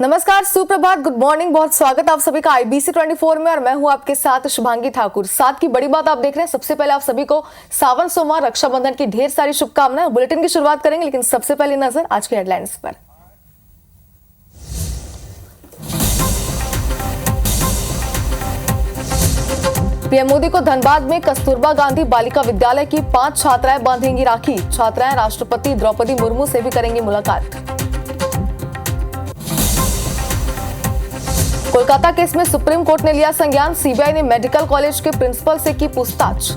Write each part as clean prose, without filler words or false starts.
नमस्कार, सुप्रभात, good morning. बहुत स्वागत आप सभी का IBC 24 में और मैं हूं आपके साथ शुभांगी ठाकुर। साथ की बड़ी बात आप देख रहे हैं। सबसे पहले आप सभी को सावन सोमवार रक्षाबंधन की ढेर सारी शुभकामनाएं। बुलेटिन की शुरुआत करेंगे, लेकिन सबसे पहले नजर आज की हेडलाइंस पर। पीएम मोदी को धनबाद में कस्तूरबा गांधी बालिका विद्यालय की 5 छात्राएं बांधेंगी राखी। छात्राएं राष्ट्रपति द्रौपदी मुर्मू से भी करेंगी मुलाकात। कोलकाता केस में सुप्रीम कोर्ट ने लिया संज्ञान। सीबीआई ने मेडिकल कॉलेज के प्रिंसिपल से की पूछताछ।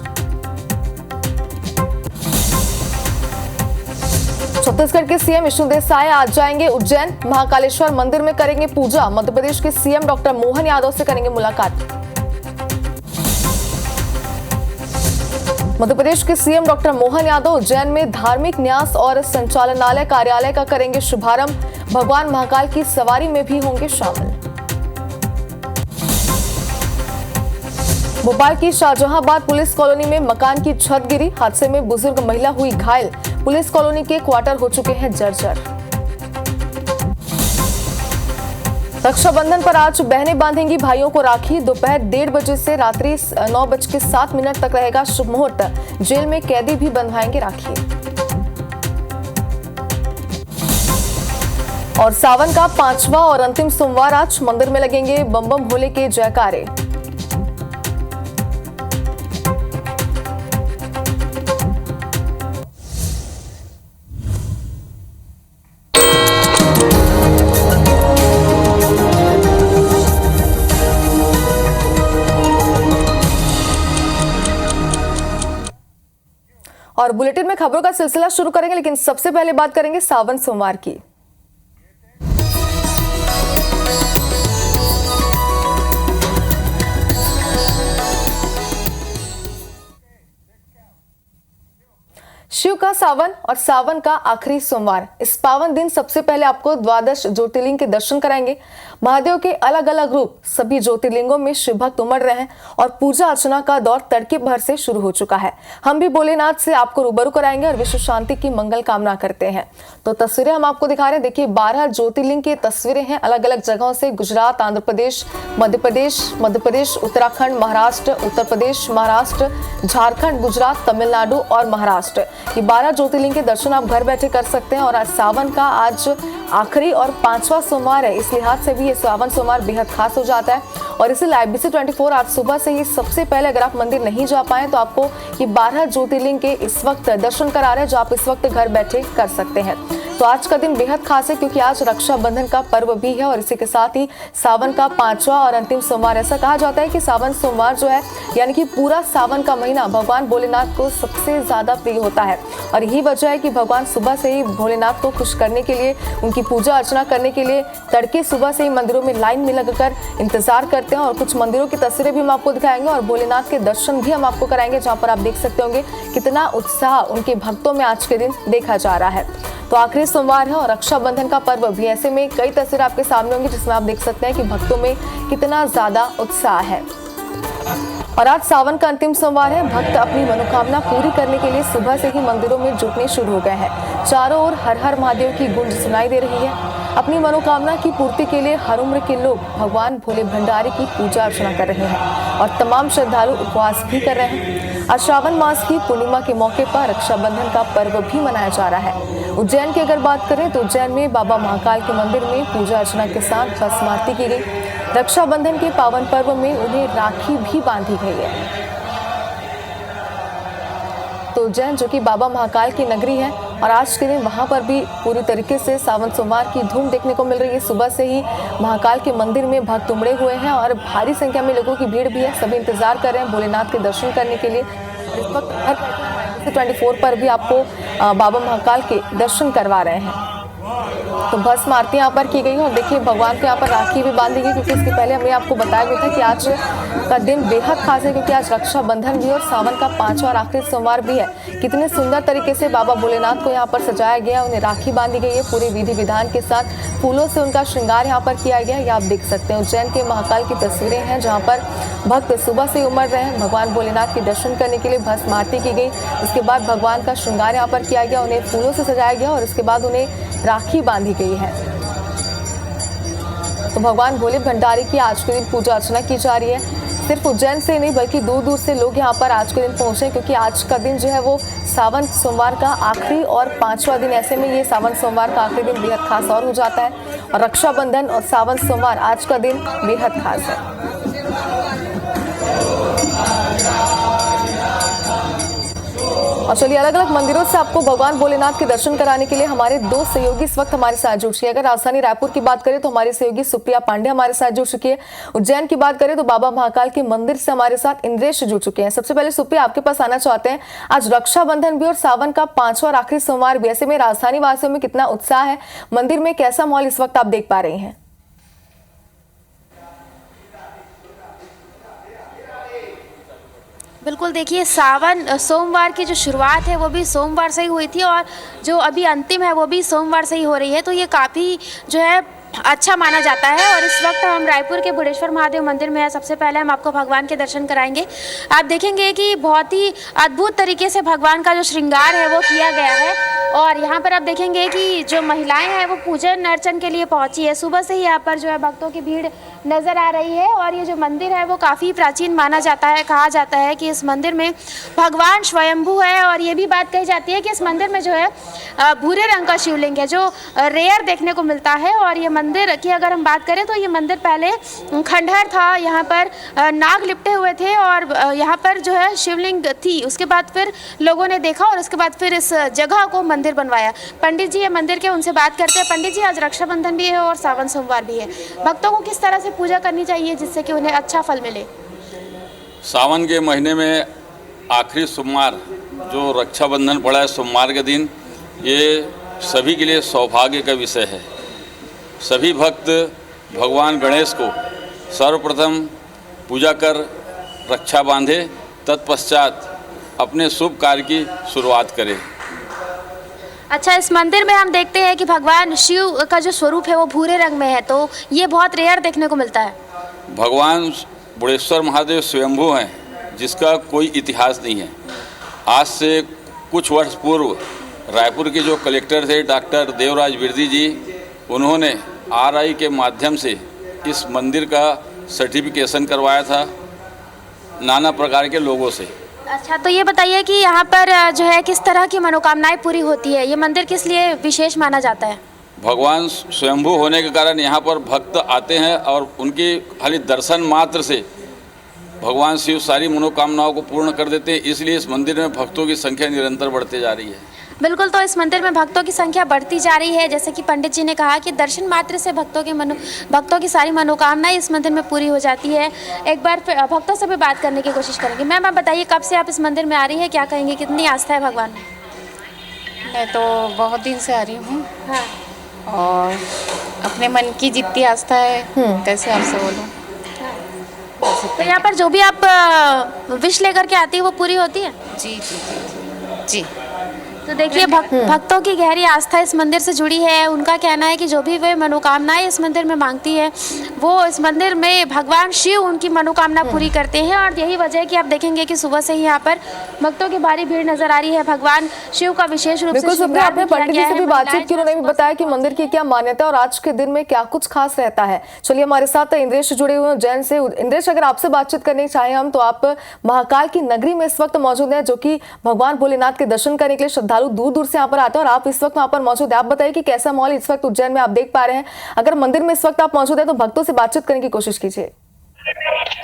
छत्तीसगढ़ के सीएम विष्णु देसाई आज जाएंगे उज्जैन। महाकालेश्वर मंदिर में करेंगे पूजा। मध्य प्रदेश के सीएम डॉक्टर मोहन यादव से करेंगे मुलाकात। मध्य प्रदेश के सीएम डॉक्टर मोहन यादव उज्जैन में धार्मिक न्यास और संचालनालय कार्यालय का करेंगे शुभारंभ। भगवान महाकाल की सवारी में भी होंगे शामिल। भोपाल की शाहजहांबाद पुलिस कॉलोनी में मकान की छत गिरी। हादसे में बुजुर्ग महिला हुई घायल। पुलिस कॉलोनी के क्वार्टर हो चुके हैं जर्जर। रक्षाबंधन पर आज बहनें बांधेंगी भाइयों को राखी। दोपहर 1:30 बजे से रात्रि 9:07 तक रहेगा शुभ मुहूर्त। जेल में कैदी भी बंधवाएंगे राखी। और सावन का 5वां और अंतिम सोमवार आज मंदिर में लगेंगे बम बम भोले के जयकारे। और बुलेटिन में खबरों का सिलसिला शुरू करेंगे, लेकिन सबसे पहले बात करेंगे सावन सोमवार की। शिव का सावन और सावन का आखिरी सोमवार। इस पावन दिन सबसे पहले आपको द्वादश ज्योतिर्लिंग के दर्शन कराएंगे। महादेव के अलग अलग रूप सभी ज्योतिर्लिंगों में शिव भक्त उमड़ रहे हैं और पूजा अर्चना का दौर तड़के भर से शुरू हो चुका है। हम भी भोलेनाथ से आपको रूबरू कराएंगे और विश्व शांति की मंगल कामना करते हैं। तो तस्वीरें हम आपको दिखा रहे हैं। देखिए, 12 ज्योतिर्लिंग की तस्वीरें हैं अलग अलग जगहों से। गुजरात, आंध्र प्रदेश, मध्य प्रदेश, उत्तराखंड, महाराष्ट्र, उत्तर प्रदेश, महाराष्ट्र, झारखंड, गुजरात, तमिलनाडु और महाराष्ट्र। ये 12 ज्योतिर्लिंग के दर्शन आप घर बैठे कर सकते हैं। और आज सावन का आज आखिरी और 5वां सोमवार है। इस लिहाज से भी ये सावन सोमवार बेहद खास हो जाता है। और इसीलिए IBC 24 आज सुबह से ही सबसे पहले अगर आप मंदिर नहीं जा पाए तो आपको ये 12 ज्योतिर्लिंग के इस वक्त दर्शन करा रहे हैं, जो आप इस वक्त घर बैठे कर सकते हैं। तो आज का दिन बेहद खास है क्योंकि आज रक्षाबंधन का पर्व भी है और इसी के साथ ही सावन का 5वां और अंतिम सोमवार। ऐसा कहा जाता है कि सावन सोमवार जो है, यानी कि पूरा सावन का महीना भगवान भोलेनाथ को सबसे ज्यादा प्रिय होता है। और यही वजह है कि भगवान सुबह से ही भोलेनाथ को खुश करने के लिए, उनकी पूजा अर्चना करने के लिए तड़के सुबह से ही मंदिरों में लाइन में लगकर इंतजार करते हैं। और कुछ मंदिरों की तस्वीरें भी हम आपको दिखाएंगे और भोलेनाथ के दर्शन भी हम आपको कराएंगे, जहां पर आप देख सकते होंगे कितना उत्साह उनके भक्तों में आज के दिन देखा जा रहा है। तो आखिरी सोमवार है और रक्षाबंधन का पर्व भी। ऐसे में कई तस्वीरें आपके सामने होंगी जिसमें आप देख सकते हैं कि भक्तों में कितना ज्यादा उत्साह है। और आज सावन का अंतिम सोमवार है। भक्त अपनी मनोकामना पूरी करने के लिए सुबह से ही मंदिरों में जुटने शुरू हो गए हैं। चारों ओर हर हर महादेव की गूंज सुनाई दे रही है। अपनी मनोकामना की पूर्ति के लिए हर उम्र के लोग भगवान भोले भंडारी की पूजा अर्चना कर रहे हैं और तमाम श्रद्धालु उपवास भी कर रहे हैं। आज श्रावण मास की पूर्णिमा के मौके पर रक्षाबंधन का पर्व भी मनाया जा रहा है। उज्जैन की अगर बात करें तो उज्जैन में बाबा महाकाल के मंदिर में पूजा अर्चना के साथ भस्म आरती की गई। रक्षाबंधन के पावन पर्व में उन्हें राखी भी बांधी गई है। तो उज्जैन जो कि बाबा महाकाल की नगरी है और आज के दिन वहां पर भी पूरी तरीके से सावन सोमवार की धूम देखने को मिल रही है। सुबह से ही महाकाल के मंदिर में भक्त उमड़े हुए हैं और भारी संख्या में लोगों की भीड़ भी है। सभी इंतजार कर रहे हैं भोलेनाथ के दर्शन करने के लिए। इस वक्त 24 पर भी आपको बाबा महाकाल के दर्शन करवा रहे हैं। तो भस्म आरती यहाँ पर की गई और देखिए भगवान को यहाँ पर राखी भी बांधी गई, क्योंकि इसके पहले हमें आपको बताया गया था कि आज का दिन बेहद खास है क्योंकि आज रक्षाबंधन भी और सावन का 5वां और आखिरी सोमवार भी है। कितने सुंदर तरीके से बाबा भोलेनाथ को यहाँ पर सजाया गया, उन्हें राखी बांधी गई है पूरे विधि विधान के साथ। फूलों से उनका श्रृंगार यहाँ पर किया गया है, ये आप देख सकते हैं। उज्जैन के महाकाल की तस्वीरें हैं जहाँ पर भक्त सुबह से उमड़ रहे हैं भगवान भोलेनाथ के दर्शन करने के लिए। भस्म आरती की गई, उसके बाद भगवान का श्रृंगार यहाँ पर किया गया, उन्हें फूलों से सजाया गया और उसके बाद उन्हें राखी बांधी गई है। तो भगवान भोले भंडारी की आज के दिन पूजा अर्चना की जा रही है। सिर्फ उज्जैन से नहीं बल्कि दूर दूर से लोग यहाँ पर आज के दिन पहुंचे, क्योंकि आज का दिन जो है वो सावन सोमवार का आखिरी और 5वां दिन। ऐसे में ये सावन सोमवार का आखिरी दिन बेहद खास और हो जाता है और रक्षाबंधन और सावन सोमवार आज का दिन बेहद खास है। और चलिए अलग अलग मंदिरों से आपको भगवान भोलेनाथ के दर्शन कराने के लिए हमारे दो सहयोगी इस वक्त हमारे साथ जुड़ चुके हैं। अगर राजधानी रायपुर की बात करें तो हमारी सहयोगी सुप्रिया पांडे हमारे साथ जुड़ चुकी है। उज्जैन की बात करें तो बाबा महाकाल के मंदिर से हमारे साथ इंद्रेश जुड़ चुके हैं। सबसे पहले सुप्रिया आपके पास आना चाहते हैं, आज रक्षाबंधन भी और सावन का 5वां और आखिरी सोमवार भी, ऐसे में राजधानी वासियों में कितना उत्साह है, मंदिर में कैसा माहौल इस वक्त आप देख पा रही हैं? बिल्कुल, देखिए सावन सोमवार की जो शुरुआत है वो भी सोमवार से ही हुई थी और जो अभी अंतिम है वो भी सोमवार से ही हो रही है, तो ये काफ़ी जो है अच्छा माना जाता है। और इस वक्त हम रायपुर के बुढ़ेश्वर महादेव मंदिर में हैं। सबसे पहले हम आपको भगवान के दर्शन कराएंगे। आप देखेंगे कि बहुत ही अद्भुत तरीके से भगवान का जो श्रृंगार है वो किया गया है और यहाँ पर आप देखेंगे कि जो महिलाएं हैं वो पूजन अर्चन के लिए पहुंची है। सुबह से ही यहाँ पर जो है भक्तों की भीड़ नज़र आ रही है और ये जो मंदिर है वो काफ़ी प्राचीन माना जाता है। कहा जाता है कि इस मंदिर में भगवान स्वयंभू है और ये भी बात कही जाती है कि इस मंदिर में जो है भूरे रंग का शिवलिंग है जो रेयर देखने को मिलता है। और ये मंदिर की अगर हम बात करें तो ये मंदिर पहले खंडहर था, यहाँ पर नाग लिपटे हुए थे और यहाँ पर जो है शिवलिंग थी। उसके बाद फिर लोगों ने देखा और उसके बाद फिर इस जगह को मंदिर बनवाया। पंडित जी ये मंदिर के, उनसे बात करते हैं। पंडित जी, आज रक्षाबंधन भी है और सावन सोमवार भी है, भक्तों को किस तरह से पूजा करनी चाहिए जिससे कि उन्हें अच्छा फल मिले? सावन के महीने में आखिरी सोमवार जो रक्षाबंधन पड़ा है सोमवार के दिन, ये सभी के लिए सौभाग्य का विषय है। सभी भक्त भगवान गणेश को सर्वप्रथम पूजा कर रक्षा बांधे, तत्पश्चात अपने शुभ कार्य की शुरुआत करें। अच्छा, इस मंदिर में हम देखते हैं कि भगवान शिव का जो स्वरूप है वो भूरे रंग में है, तो ये बहुत रेयर देखने को मिलता है। भगवान बुढ़ेश्वर महादेव स्वयंभू हैं, जिसका कोई इतिहास नहीं है। आज से कुछ वर्ष पूर्व रायपुर के जो कलेक्टर थे डॉक्टर देवराज बिरदी जी, उन्होंने आरआई के माध्यम से इस मंदिर का सर्टिफिकेशन करवाया था नाना प्रकार के लोगों से। अच्छा, तो ये बताइए कि यहाँ पर जो है किस तरह की मनोकामनाएं पूरी होती है? ये मंदिर किस लिए विशेष माना जाता है? भगवान स्वयंभू होने के कारण यहाँ पर भक्त आते हैं और उनकी खाली दर्शन मात्र से भगवान शिव सारी मनोकामनाओं को पूर्ण कर देते हैं। इसलिए इस मंदिर में भक्तों की संख्या निरंतर बढ़ती जा रही है। बिल्कुल, तो इस मंदिर में भक्तों की संख्या बढ़ती जा रही है। जैसे कि पंडित जी ने कहा कि दर्शन मात्र से भक्तों की सारी मनोकामनाएं इस मंदिर में पूरी हो जाती है। एक बार भक्तों से भी बात करने की कोशिश करेंगे। मैम, आप बताइए कब से आप इस मंदिर में आ रही है, क्या कहेंगे, कितनी आस्था है भगवान में? मैं तो बहुत दिन से आ रही हूँ। हाँ। और अपने मन की जितनी आस्था है कैसे आपसे बोलूँ। तो यहाँ पर जो भी आप विश लेकर के आती है वो पूरी होती है? जी जी जी जी। तो देखिए भक्तों की गहरी आस्था इस मंदिर से जुड़ी है। उनका कहना है कि जो भी वे मनोकामनाएं इस मंदिर में मांगती है वो इस मंदिर में भगवान शिव उनकी मनोकामना पूरी करते हैं। और यही वजह है कि आप देखेंगे कि सुबह से ही यहाँ पर भक्तों की भारी भीड़ नजर आ रही है। भगवान शिव का विशेष रूप से श्रृंगार आपने पंडित जी से भी बातचीत की, उन्होंने भी बताया कि मंदिर की क्या मान्यता और आज के दिन में क्या कुछ खास रहता है। चलिए हमारे साथ इंद्रेश जुड़े हुए हैं उज्जैन से। इंद्रेश, अगर आपसे बातचीत करनी चाहें हम, तो आप महाकाल की नगरी में इस वक्त मौजूद हैं, जो कि भगवान भोलेनाथ के दर्शन करने के लिए श्रद्धालु दूर दूर से यहाँ पर आते हैं और आप इस वक्त वहाँ पर मौजूद हैं। आप बताइए कि कैसा माहौल इस वक्त उज्जैन में आप देख पा रहे हैं। अगर मंदिर में इस वक्त आप मौजूद हैं तो भक्तों से बातचीत करने की कोशिश कीजिए।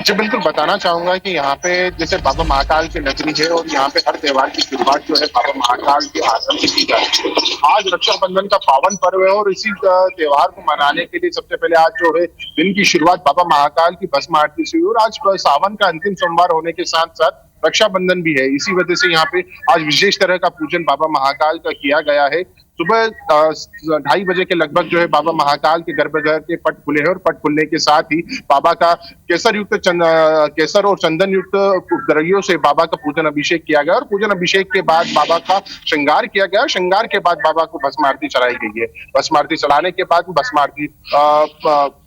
जी बिल्कुल, बताना चाहूंगा कि यहाँ पे जैसे बाबा महाकाल की नगरी है और यहाँ पे हर त्योहार की शुरुआत जो है बाबा महाकाल के आश्रम से की जाती है। आज रक्षाबंधन का पावन पर्व है और इसी त्योहार को मनाने के लिए सबसे पहले आज जो है दिन की शुरुआत बाबा महाकाल की भस्म आरती से हुई और आज सावन का अंतिम सोमवार होने के साथ साथ रक्षाबंधन भी है। इसी वजह से यहाँ पे आज विशेष तरह का पूजन बाबा महाकाल का किया गया है। सुबह 2:30 बजे के लगभग जो है बाबा महाकाल के गर्भगृह के पट खुले हैं और पट खुलने के साथ ही बाबा का केसर और चंदन युक्त उपद्रवियों से बाबा का पूजन अभिषेक किया गया और पूजन अभिषेक के बाद बाबा का श्रृंगार किया गया। श्रृंगार के बाद बाबा को भस्म आरती चढ़ाई गई है। भस्म आरती चढ़ाने के बाद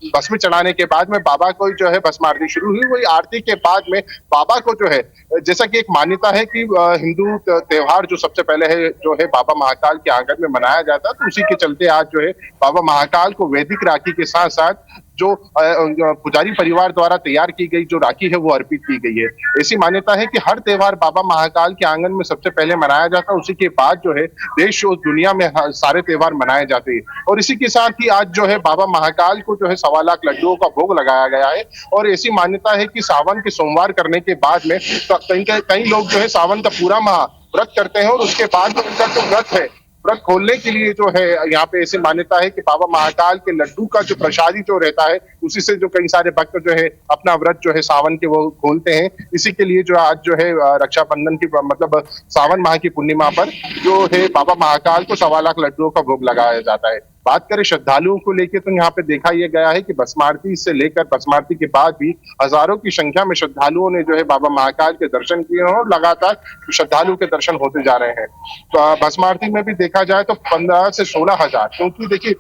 भस्म चढ़ाने के बाद में बाबा को जो है भस्म आरती शुरू हुई। वही आरती के बाद में बाबा को जो है, जैसा कि एक मान्यता है कि हिंदू त्योहार जो सबसे पहले है जो है बाबा महाकाल के आंगन में मनाया जाता है। तो उसी के चलते आज जो है बाबा महाकाल को वैदिक राखी के साथ साथ जो पुजारी परिवार द्वारा तैयार की गई जो राखी है वो अर्पित की गई है। ऐसी मान्यता है कि हर त्योहार बाबा महाकाल के आंगन में सबसे पहले मनाया जाता है, उसी के बाद जो है देश और दुनिया में सारे त्योहार मनाए जाते हैं। और इसी के साथ ही आज जो है बाबा महाकाल को जो है 1.25 लाख लड्डुओं का भोग लगाया गया है। और ऐसी मान्यता है कि सावन के सोमवार करने के बाद में कई लोग जो है सावन का पूरा माह व्रत करते हैं और उसके बाद में उनका जो व्रत है व्रत खोलने के लिए जो है यहाँ पे ऐसी मान्यता है कि बाबा महाकाल के लड्डू का जो प्रसादी जो रहता है उसी से जो कई सारे भक्त जो है अपना व्रत जो है सावन के वो खोलते हैं। इसी के लिए जो आज जो है रक्षाबंधन की मतलब सावन माह की पूर्णिमा पर जो है बाबा महाकाल को 1.25 लाख लड्डुओं का भोग लगाया जाता है। बात करें श्रद्धालुओं को लेकर तो यहाँ पे देखा यह गया है कि भस्मारती से लेकर भस्मारती के बाद भी हजारों की संख्या में श्रद्धालुओं ने जो है बाबा महाकाल के दर्शन किए और लगातार श्रद्धालुओं के दर्शन होते जा रहे हैं। तो भस्मारती में भी देखा जाए तो 15 से 16 हजार, क्योंकि देखिए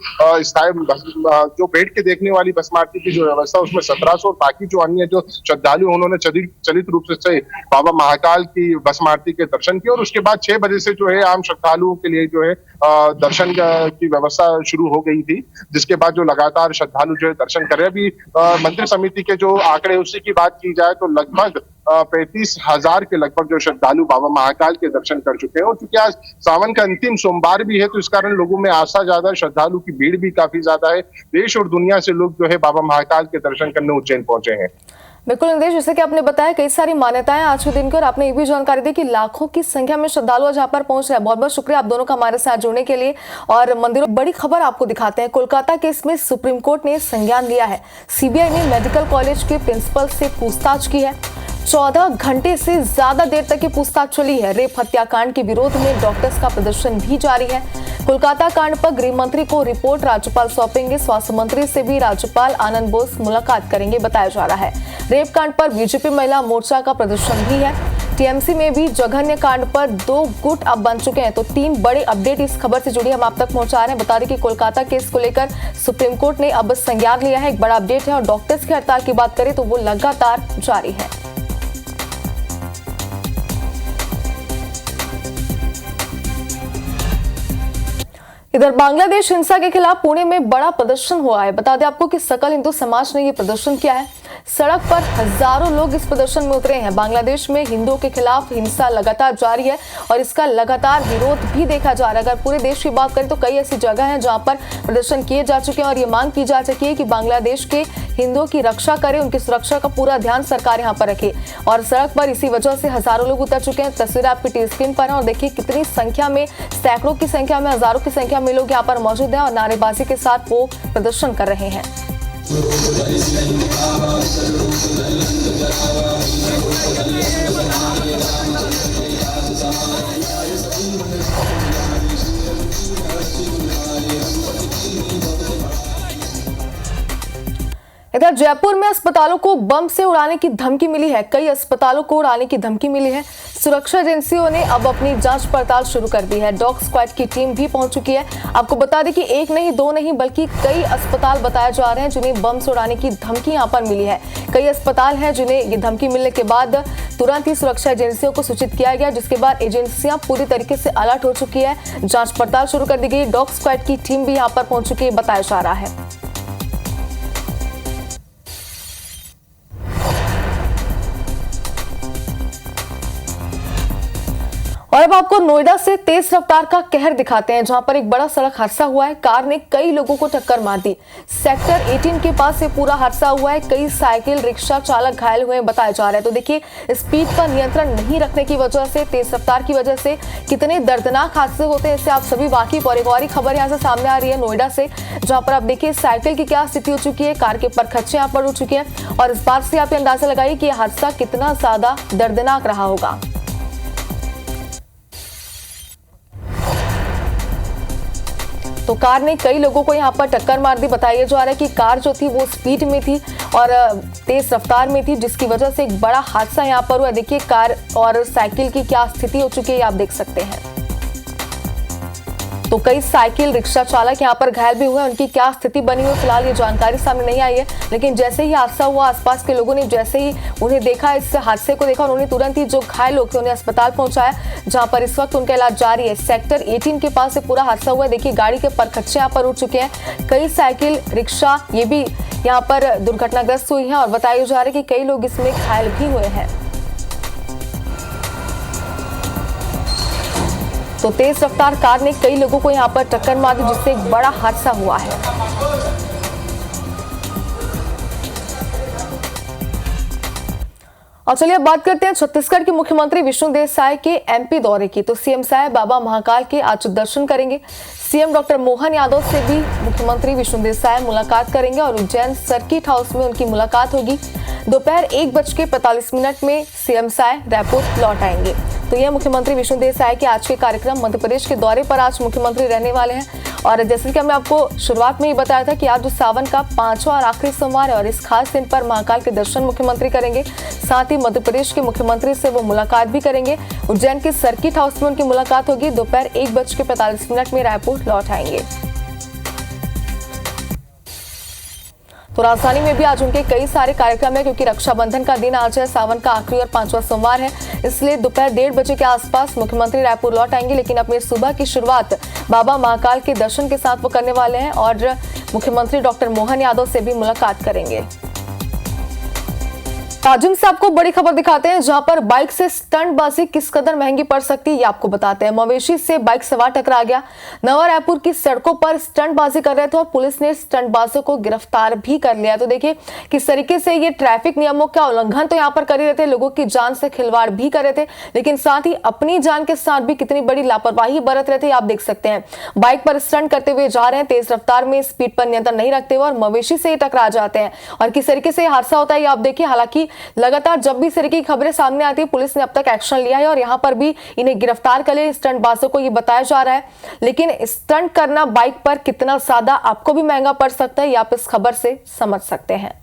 जो बैठ के देखने वाली भस्मारती की जो व्यवस्था उसमें 1700 और बाकी जो अन्य जो श्रद्धालु उन्होंने चलित रूप से बाबा महाकाल की भस्मारती के दर्शन किए और उसके बाद 6 बजे से जो है आम श्रद्धालुओं के लिए जो है दर्शन की व्यवस्था शुरू हो गई थी, जिसके बाद जो लगातार श्रद्धालु जो है दर्शन कर रहे हैं। अभी मंदिर समिति के जो आंकड़े उसी की बात की जाए तो लगभग 35,000 के लगभग जो श्रद्धालु बाबा महाकाल के दर्शन कर चुके हैं। और चूंकि आज सावन का अंतिम सोमवार भी है तो इस कारण लोगों में आस्था ज्यादा है, श्रद्धालु की भीड़ भी काफी ज्यादा है। देश और दुनिया से लोग जो है बाबा महाकाल के दर्शन करने उज्जैन पहुंचे हैं। बिल्कुल निर्देश, जैसे कि आपने बताया कई सारी मान्यताएं आज के दिन की और आपने ये भी जानकारी दी कि लाखों की संख्या में श्रद्धालु जहां पर पहुंच रहे हैं। बहुत बहुत शुक्रिया आप दोनों का हमारे साथ जुड़ने के लिए। और मंदिरों बड़ी खबर आपको दिखाते हैं। कोलकाता केस में सुप्रीम कोर्ट ने संज्ञान लिया है। सीबीआई ने मेडिकल कॉलेज के प्रिंसिपल से पूछताछ की है। 14 घंटे से ज्यादा देर तक की पूछताछ चली है। रेप हत्याकांड के विरोध में डॉक्टर्स का प्रदर्शन भी जारी है। कोलकाता कांड पर गृह मंत्री को रिपोर्ट राज्यपाल सौंपेंगे। स्वास्थ्य मंत्री से भी राज्यपाल आनंद बोस मुलाकात करेंगे बताया जा रहा है। रेप कांड पर बीजेपी महिला मोर्चा का प्रदर्शन भी है। टीएमसी में भी जघन्य कांड पर 2 गुट अब बन चुके हैं। तो 3 बड़े अपडेट इस खबर से जुड़ी हम आप तक पहुंचा रहे हैं। बता दें कि कोलकाता केस को लेकर सुप्रीम कोर्ट ने अब संज्ञान लिया है। एक बड़ा अपडेट है। और डॉक्टर्स की हड़ताल की बात करें तो वो लगातार जारी है। इधर बांग्लादेश हिंसा के खिलाफ पुणे में बड़ा प्रदर्शन हुआ है। बता दें आपको कि सकल हिंदू समाज ने ये प्रदर्शन किया है। सड़क पर हजारों लोग इस प्रदर्शन में उतरे हैं। बांग्लादेश में हिंदुओं के खिलाफ हिंसा लगातार जारी है और इसका लगातार विरोध भी देखा जा रहा है। अगर पूरे देश की बात करें तो कई ऐसी जगह हैं जहां पर प्रदर्शन किए जा चुके हैं और ये मांग की जा चुकी है कि बांग्लादेश के हिंदुओं की रक्षा करे, उनकी सुरक्षा का पूरा ध्यान सरकार यहाँ पर रखे। और सड़क पर इसी वजह से हजारों लोग उतर चुके हैं। तस्वीर आपकी टी स्क्रीन पर है और देखिए कितनी संख्या में, सैकड़ों की संख्या में, हजारों की संख्या में लोग यहाँ पर मौजूद हैं और नारेबाजी के साथ वो प्रदर्शन कर रहे हैं। इधर जयपुर में अस्पतालों को बम से उड़ाने की धमकी मिली है। कई अस्पतालों को उड़ाने की धमकी मिली है। सुरक्षा एजेंसियों ने अब अपनी जांच पड़ताल शुरू कर दी है। डॉग स्क्वाड की टीम भी पहुंच चुकी है। आपको बता दें कि 1 नहीं 2 नहीं बल्कि कई अस्पताल बताए जा रहे हैं जिन्हें बम से उड़ाने की धमकी यहां पर मिली है। कई अस्पताल हैं जिन्हें ये धमकी मिलने के बाद तुरंत ही सुरक्षा एजेंसियों को सूचित किया गया, जिसके बाद एजेंसियां पूरी तरीके से अलर्ट हो चुकी है। जांच पड़ताल शुरू कर दी गई। डॉग स्क्वाड की टीम भी यहाँ पर पहुंच चुकी है बताया जा रहा है। और अब आपको नोएडा से तेज रफ्तार का कहर दिखाते हैं, जहां पर एक बड़ा सड़क हादसा हुआ है। कार ने कई लोगों को टक्कर मार दी। सेक्टर 18 के पास ये पूरा हादसा हुआ है। कई साइकिल रिक्शा चालक घायल हुए बताया जा रहा है। तो देखिए स्पीड पर नियंत्रण नहीं रखने की वजह से, तेज रफ्तार की वजह से कितने दर्दनाक हादसे होते हैं इससे आप सभी वाकिफ। और एक और खबर यहाँ से सामने आ रही है नोएडा से, जहां पर आप देखिए साइकिल की क्या स्थिति हो चुकी है। कार के परखच्चे यहाँ पर हो चुके हैं और इस बात से आप अंदाजा लगाइए कि यह हादसा कितना ज्यादा दर्दनाक रहा होगा। तो कार ने कई लोगों को यहाँ पर टक्कर मार दी। बताया जा रहा है कि कार जो थी वो स्पीड में थी और तेज रफ्तार में थी, जिसकी वजह से एक बड़ा हादसा यहाँ पर हुआ। देखिए कार और साइकिल की क्या स्थिति हो चुकी है आप देख सकते हैं। तो कई साइकिल रिक्शा चालक यहाँ पर घायल भी हुए। उनकी क्या स्थिति बनी हुई फिलहाल ये जानकारी सामने नहीं आई है, लेकिन जैसे ही हादसा हुआ आसपास के लोगों ने जैसे ही उन्हें देखा, इस हादसे को देखा, उन्होंने तुरंत ही जो घायल लोग थे उन्हें अस्पताल पहुंचाया, जहां पर इस वक्त उनका इलाज जारी है। सेक्टर 18 के पास से पूरा हादसा हुआ है। देखिए गाड़ी के परखच्चे यहाँ पर उड़ चुके हैं, कई साइकिल रिक्शा ये भी यहाँ पर दुर्घटनाग्रस्त हुई है और बताया जा रहा है कि कई लोग इसमें घायल भी हुए हैं। तो तेज रफ्तार कार ने कई लोगों को यहाँ पर टक्कर मार दी, जिससे एक बड़ा हादसा हुआ है। और चलिए अब बात करते हैं छत्तीसगढ़ के मुख्यमंत्री विष्णुदेव साय के एमपी दौरे की। तो सीएम साय बाबा महाकाल के आज दर्शन करेंगे। सीएम डॉक्टर मोहन यादव से भी मुख्यमंत्री विष्णुदेव साय मुलाकात करेंगे और उज्जैन सर्किट हाउस में उनकी मुलाकात होगी। दोपहर 1:45 में सीएम साय रायपुर लौट आएंगे। तो यह मुख्यमंत्री विष्णुदेव साय के आज के कार्यक्रम। मध्य प्रदेश के दौरे पर आज मुख्यमंत्री रहने वाले हैं और जैसे कि हमने आपको शुरुआत में ही बताया था कि आज सावन का 5वां और आखिरी सोमवार है और इस खास दिन पर महाकाल के दर्शन मुख्यमंत्री करेंगे। साथ ही मध्य प्रदेश के मुख्यमंत्री से वो मुलाकात भी करेंगे। उज्जैन के सर्किट हाउस में उनकी मुलाकात होगी। दोपहर 1:45 में रायपुर लौट आएंगे। तो राजधानी में भी आज उनके कई सारे कार्यक्रम है, क्योंकि रक्षाबंधन का दिन आज है, सावन का आखिरी और 5वां सोमवार है, इसलिए दोपहर 1:30 बजे के आसपास मुख्यमंत्री रायपुर लौट आएंगे। लेकिन अपनी सुबह की शुरुआत बाबा महाकाल के दर्शन के साथ वो करने वाले हैं और मुख्यमंत्री डॉक्टर मोहन यादव से भी मुलाकात करेंगे। ताजिम से आपको बड़ी खबर दिखाते हैं, जहां पर बाइक से स्टंटबाजी किस कदर महंगी पड़ सकती है ये आपको बताते हैं। मवेशी से बाइक सवार टकरा गया। नवा रायपुर की सड़कों पर स्टंटबाजी कर रहे थे और पुलिस ने स्टंटबाजों को गिरफ्तार भी कर लिया। तो देखिए किस तरीके से ये ट्रैफिक नियमों का उल्लंघन तो यहाँ पर कर ही रहे थे, लोगों की जान से खिलवाड़ भी कर रहे थे, लेकिन साथ ही अपनी जान के साथ भी कितनी बड़ी लापरवाही बरत रहे थे आप देख सकते हैं। बाइक पर स्टंट करते हुए जा रहे हैं, तेज रफ्तार में स्पीड पर नियंत्रण नहीं रखते हुए और मवेशी से ही टकरा जाते हैं और किस तरीके से हादसा होता है ये आप देखिए। हालांकि लगातार जब भी इस तरह की खबरें सामने आती है पुलिस ने अब तक एक्शन लिया है और यहाँ पर भी इन्हें गिरफ्तार कर लिया स्टंटबाजों को, ये बताया जा रहा है। लेकिन स्टंट करना बाइक पर कितना ज्यादा आपको भी महंगा पड़ सकता है ये आप इस खबर से समझ सकते हैं।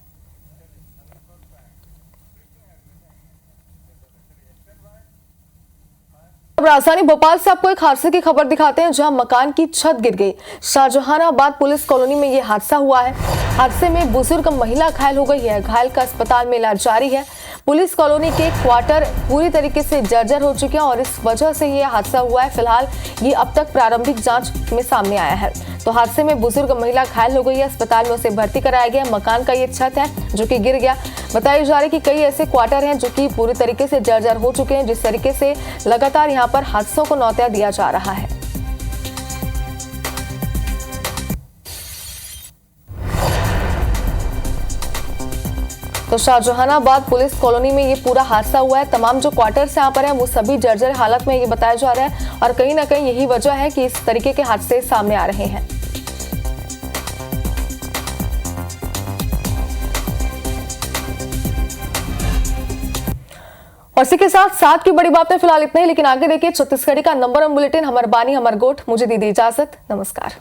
राजधानी भोपाल से आपको एक हादसे की खबर दिखाते हैं, जहां मकान की छत गिर गई। शाहजहानाबाद पुलिस कॉलोनी में यह हादसा हुआ है। हादसे में बुजुर्ग महिला घायल हो गई है। घायल का अस्पताल में इलाज जारी है। पुलिस कॉलोनी के क्वार्टर पूरी तरीके से जर्जर हो चुके हैं और इस वजह से यह हादसा हुआ है। फिलहाल ये अब तक प्रारंभिक जांच में सामने आया है। तो हादसे में बुजुर्ग महिला घायल हो गई है, अस्पताल में उसे भर्ती कराया गया। मकान का ये छत है जो कि गिर गया। बताया जा रहा है कि कई ऐसे क्वार्टर हैं जो कि पूरी तरीके से जर्जर हो चुके हैं। जिस तरीके से लगातार यहाँ पर हादसों को नौतिया दिया जा रहा है। तो शाहजहानाबाद पुलिस कॉलोनी में ये पूरा हादसा हुआ है। तमाम जो क्वार्टर्स यहाँ पर हैं वो सभी जर्जर हालत में ये बताया जा रहा है और कहीं ना कहीं यही वजह है कि इस तरीके के हादसे सामने आ रहे हैं। और इसी के साथ की बड़ी बातें फिलहाल इतने ही, लेकिन आगे देखिए छत्तीसगढ़ी का नंबर 1 बुलेटिन हमर बानी हमर गोठ। मुझे दीदी इजाजत, नमस्कार।